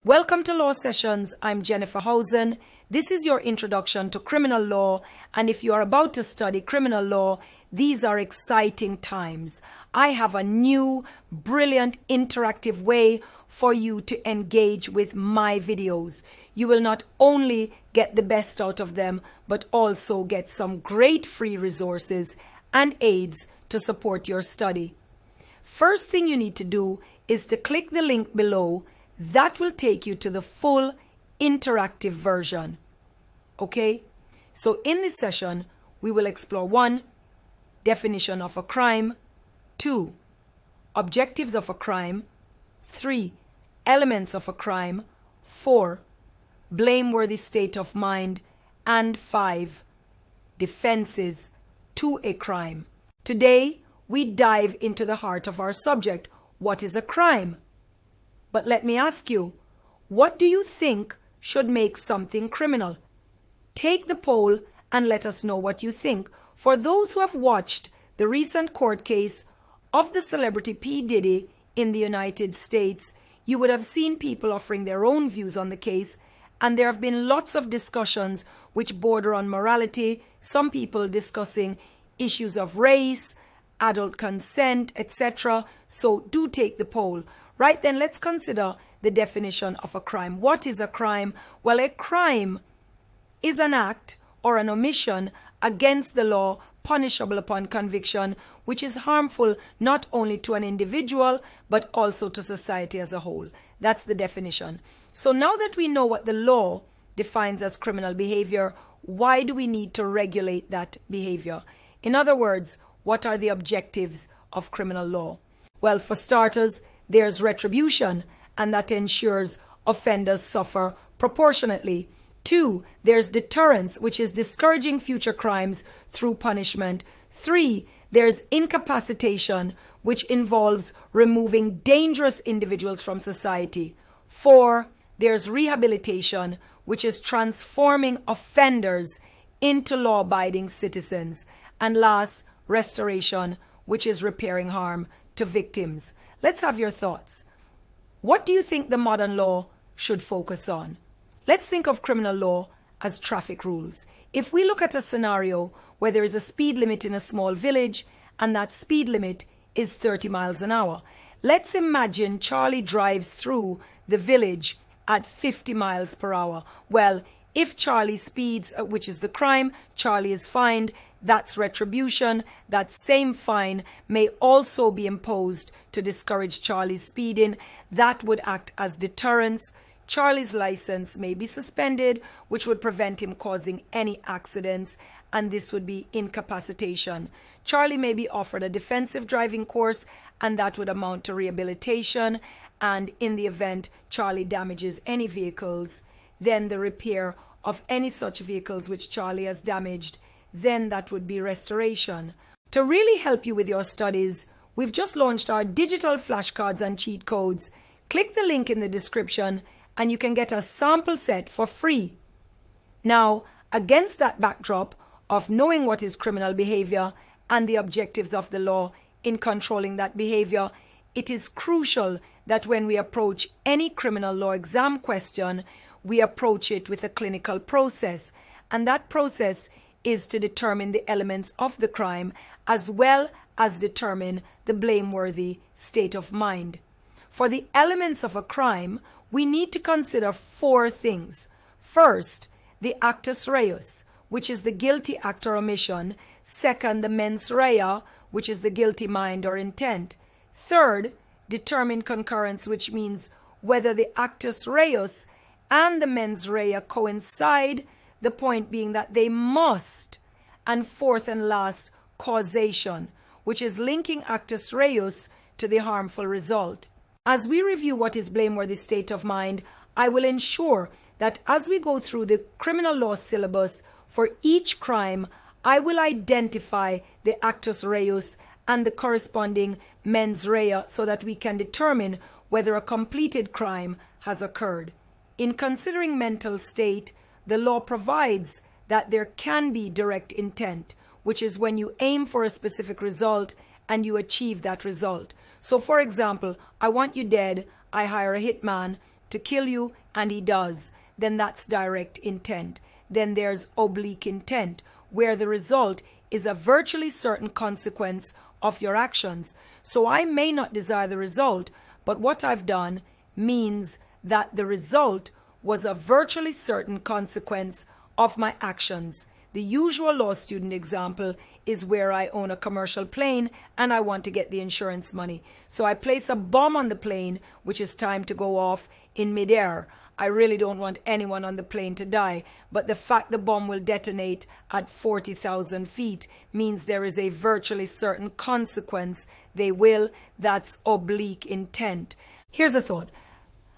Welcome to Law Sessions. I'm Jennifer Housen. This is your introduction to criminal law, and if you are about to study criminal law, these are exciting times. I have a new, brilliant, interactive way for you to engage with my videos. You will not only get the best out of them, but also get some great free resources and aids to support your study. First thing you need to do is to click the link below. That will take you to the full interactive version. Okay? So in this session, we will explore 1. Definition of a crime. 2. Objectives of a crime. 3. Elements of a crime. 4. Blameworthy state of mind. And 5. Defenses to a crime. Today, we dive into the heart of our subject. What is a crime? But let me ask you, what do you think should make something criminal? Take the poll and let us know what you think. For those who have watched the recent court case of the celebrity P. Diddy in the United States, you would have seen people offering their own views on the case, and there have been lots of discussions which border on morality, some people discussing issues of race, adult consent, etc. So do take the poll. Right then, let's consider the definition of a crime. What is a crime? Well, a crime is an act or an omission against the law punishable upon conviction, which is harmful not only to an individual, but also to society as a whole. That's the definition. So now that we know what the law defines as criminal behavior, why do we need to regulate that behavior? In other words, what are the objectives of criminal law? Well, for starters, there's retribution, and that ensures offenders suffer proportionately. 2, there's deterrence, which is discouraging future crimes through punishment. 3, there's incapacitation, which involves removing dangerous individuals from society. 4, there's rehabilitation, which is transforming offenders into law-abiding citizens. And last, restoration, which is repairing harm to victims. Let's have your thoughts. What do you think the modern law should focus on? Let's think of criminal law as traffic rules. If we look at a scenario where there is a speed limit in a small village and that speed limit is 30 miles an hour, let's imagine Charlie drives through the village at 50 miles per hour. Well, if Charlie speeds, which is the crime, Charlie is fined. That's retribution. That same fine may also be imposed to discourage Charlie's speeding. That would act as deterrence. Charlie's license may be suspended, which would prevent him causing any accidents, and this would be incapacitation. Charlie may be offered a defensive driving course, and that would amount to rehabilitation. And in the event Charlie damages any vehicles, then the repair of any such vehicles which Charlie has damaged, then that would be restoration. To really help you with your studies, we've just launched our digital flashcards and cheat codes. Click the link in the description and you can get a sample set for free. Now, against that backdrop of knowing what is criminal behavior and the objectives of the law in controlling that behavior, it is crucial that when we approach any criminal law exam question, we approach it with a clinical process. And that process is to determine the elements of the crime as well as determine the blameworthy state of mind. For the elements of a crime, we need to consider 4 things. First, the actus reus, which is the guilty act or omission. Second, the mens rea, which is the guilty mind or intent. Third, determine concurrence, which means whether the actus reus and the mens rea coincide, the point being that they must. And fourth and last, causation, which is linking actus reus to the harmful result. As we review what is blameworthy state of mind, I will ensure that as we go through the criminal law syllabus for each crime, I will identify the actus reus and the corresponding mens rea so that we can determine whether a completed crime has occurred. In considering mental state, the law provides that there can be direct intent, which is when you aim for a specific result and you achieve that result. So for example, I want you dead, I hire a hitman, to kill you, and he does, then that's direct intent. Then there's oblique intent, where the result is a virtually certain consequence of your actions. So I may not desire the result, but what I've done means that the result was a virtually certain consequence of my actions. The usual law student example is where I own a commercial plane and I want to get the insurance money. So I place a bomb on the plane, which is timed to go off in midair. I really don't want anyone on the plane to die, but the fact the bomb will detonate at 40,000 feet means there is a virtually certain consequence. They will. That's oblique intent. Here's a thought.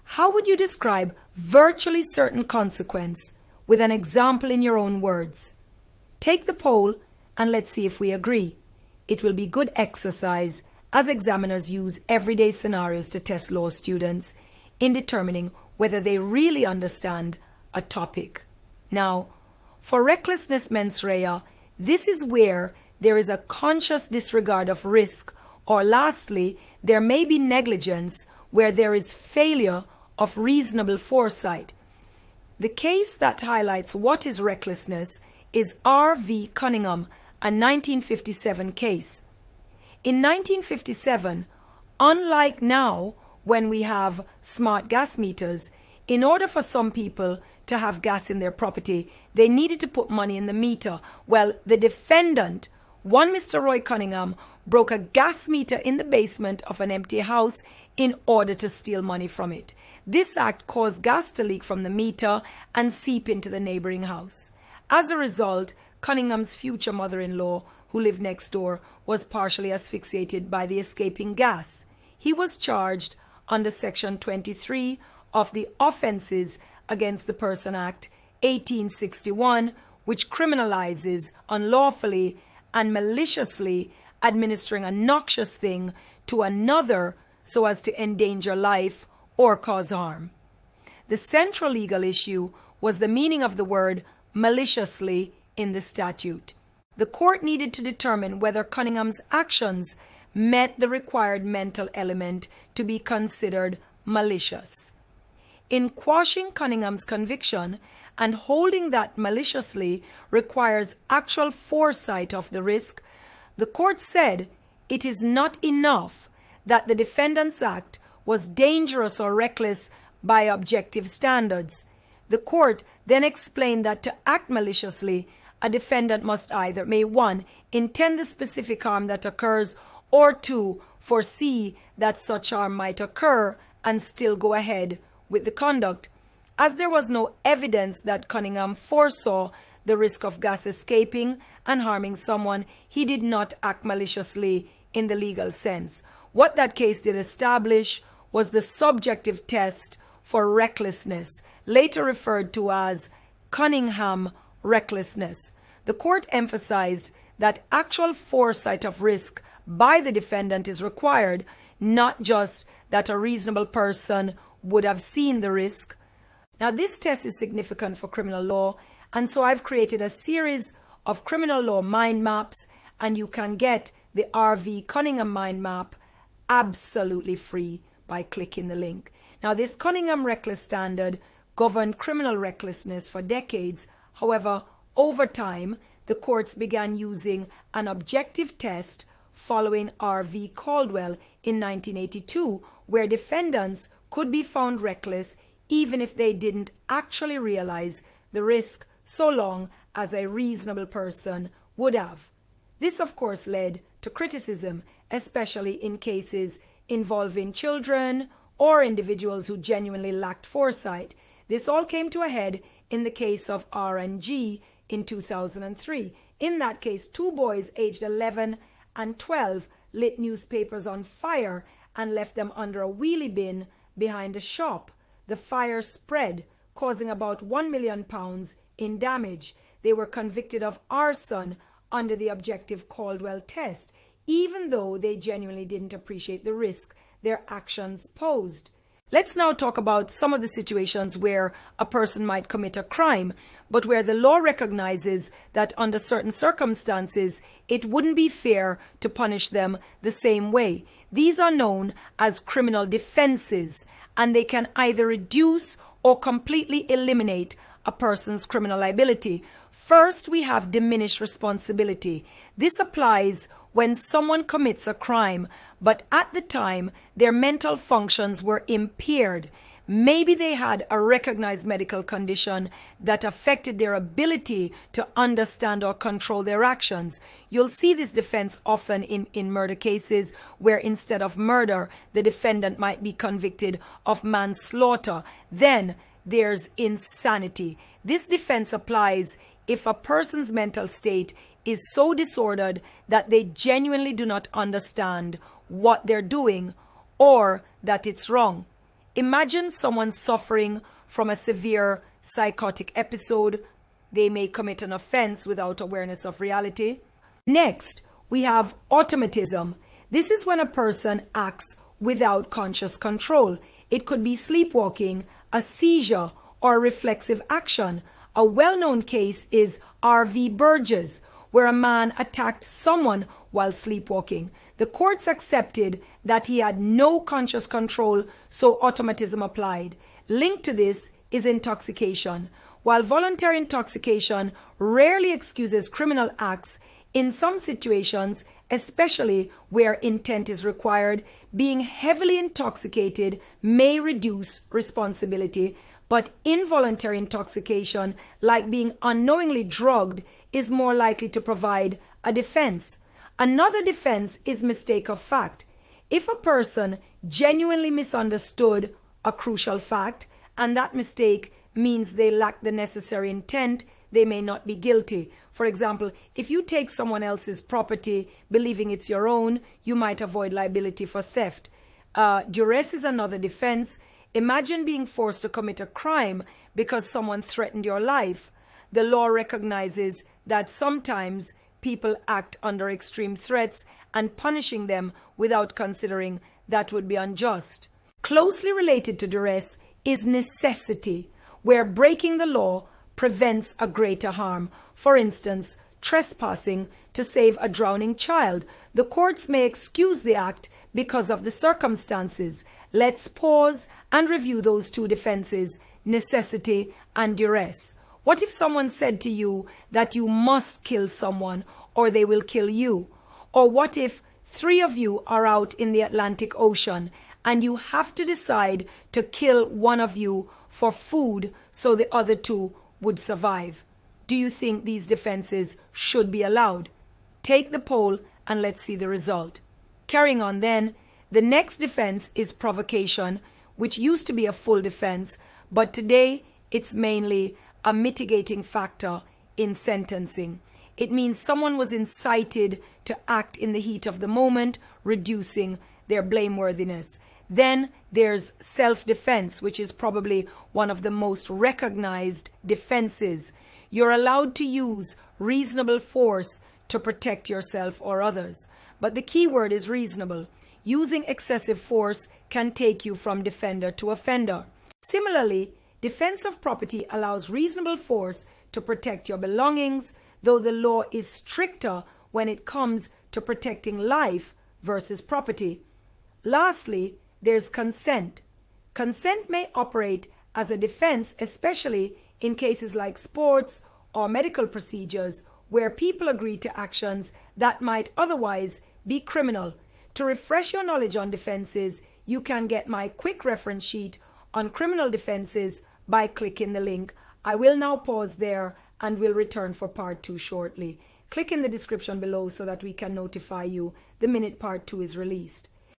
How would you describe virtually certain consequence with an example in your own words? Take the poll and let's see if we agree. It will be good exercise as examiners use everyday scenarios to test law students in determining whether they really understand a topic. Now, for recklessness mens rea, this is where there is a conscious disregard of risk, or lastly, there may be negligence where there is failure of reasonable foresight. The case that highlights what is recklessness is R.V. Cunningham, a 1957 case. In 1957, unlike now when we have smart gas meters, in order for some people to have gas in their property, they needed to put money in the meter. Well, the defendant, one Mr. Roy Cunningham, broke a gas meter in the basement of an empty house in order to steal money from it. This act caused gas to leak from the meter and seep into the neighboring house. As a result, Cunningham's future mother-in-law, who lived next door, was partially asphyxiated by the escaping gas. He was charged under Section 23 of the Offences Against the Person Act 1861, which criminalizes unlawfully and maliciously administering a noxious thing to another so as to endanger life or cause harm. The central legal issue was the meaning of the word maliciously in the statute. The court needed to determine whether Cunningham's actions met the required mental element to be considered malicious. In quashing Cunningham's conviction and holding that maliciously requires actual foresight of the risk, the court said it is not enough that the defendant's act was dangerous or reckless by objective standards. The court then explained that to act maliciously, a defendant must either, may 1, intend the specific harm that occurs, or 2, foresee that such harm might occur and still go ahead with the conduct. As there was no evidence that Cunningham foresaw the risk of gas escaping and harming someone, he did not act maliciously in the legal sense. What that case did establish was the subjective test for recklessness, later referred to as Cunningham recklessness. The court emphasized that actual foresight of risk by the defendant is required, not just that a reasonable person would have seen the risk. Now, this test is significant for criminal law, and so I've created a series of criminal law mind maps, and you can get the R.V. Cunningham mind map absolutely free by clicking the link. Now, this Cunningham reckless standard governed criminal recklessness for decades. However, over time, the courts began using an objective test following R.V. Caldwell in 1982, where defendants could be found reckless even if they didn't actually realize the risk, so long as a reasonable person would have. This, of course, led to criticism, especially in cases involving children or individuals who genuinely lacked foresight. This all came to a head in the case of R&G in 2003. In that case, 2 boys aged 11 and 12 lit newspapers on fire and left them under a wheelie bin behind a shop. The fire spread, causing about £1 million in damage. They were convicted of arson under the objective Caldwell test, even though they genuinely didn't appreciate the risk their actions posed. Let's now talk about some of the situations where a person might commit a crime, but where the law recognizes that under certain circumstances, it wouldn't be fair to punish them the same way. These are known as criminal defenses, and they can either reduce or completely eliminate a person's criminal liability. First, we have diminished responsibility. This applies when someone commits a crime, but at the time their mental functions were impaired. Maybe they had a recognized medical condition that affected their ability to understand or control their actions. You'll see this defense often in murder cases where instead of murder, the defendant might be convicted of manslaughter. Then there's insanity. This defense applies if a person's mental state is so disordered that they genuinely do not understand what they're doing or that it's wrong. Imagine someone suffering from a severe psychotic episode. They may commit an offense without awareness of reality. Next, we have automatism. This is when a person acts without conscious control. It could be sleepwalking, a seizure, or a reflexive action. A well-known case is R.V. Burgess, where a man attacked someone while sleepwalking. The courts accepted that he had no conscious control, so automatism applied. Linked to this is intoxication. While voluntary intoxication rarely excuses criminal acts, in some situations, especially where intent is required, being heavily intoxicated may reduce responsibility, but involuntary intoxication, like being unknowingly drugged, is more likely to provide a defense. Another defense is mistake of fact. If a person genuinely misunderstood a crucial fact, and that mistake means they lack the necessary intent, they may not be guilty. For example, if you take someone else's property believing it's your own, you might avoid liability for theft. Duress is another defense. Imagine being forced to commit a crime because someone threatened your life. The law recognizes that sometimes people act under extreme threats, and punishing them without considering that would be unjust. Closely related to duress is necessity, where breaking the law prevents a greater harm. For instance, trespassing to save a drowning child. The courts may excuse the act because of the circumstances. Let's pause and review those two defenses, necessity and duress. What if someone said to you that you must kill someone or they will kill you? Or what if 3 of you are out in the Atlantic Ocean and you have to decide to kill one of you for food so the other 2 would survive? Do you think these defenses should be allowed? Take the poll and let's see the result. Carrying on then, the next defense is provocation, which used to be a full defense, but today it's mainly a mitigating factor in sentencing. It means someone was incited to act in the heat of the moment, reducing their blameworthiness. Then there's self-defense, which is probably one of the most recognized defenses. You're allowed to use reasonable force to protect yourself or others. But the key word is reasonable. Using excessive force can take you from defender to offender. Similarly, defense of property allows reasonable force to protect your belongings, though the law is stricter when it comes to protecting life versus property. Lastly, there's consent. Consent may operate as a defense, especially in cases like sports or medical procedures where people agree to actions that might otherwise be criminal. To refresh your knowledge on defenses, you can get my quick reference sheet on criminal defenses by clicking the link. I will now pause there and will return for part 2 shortly. Click in the description below so that we can notify you the minute part 2 is released.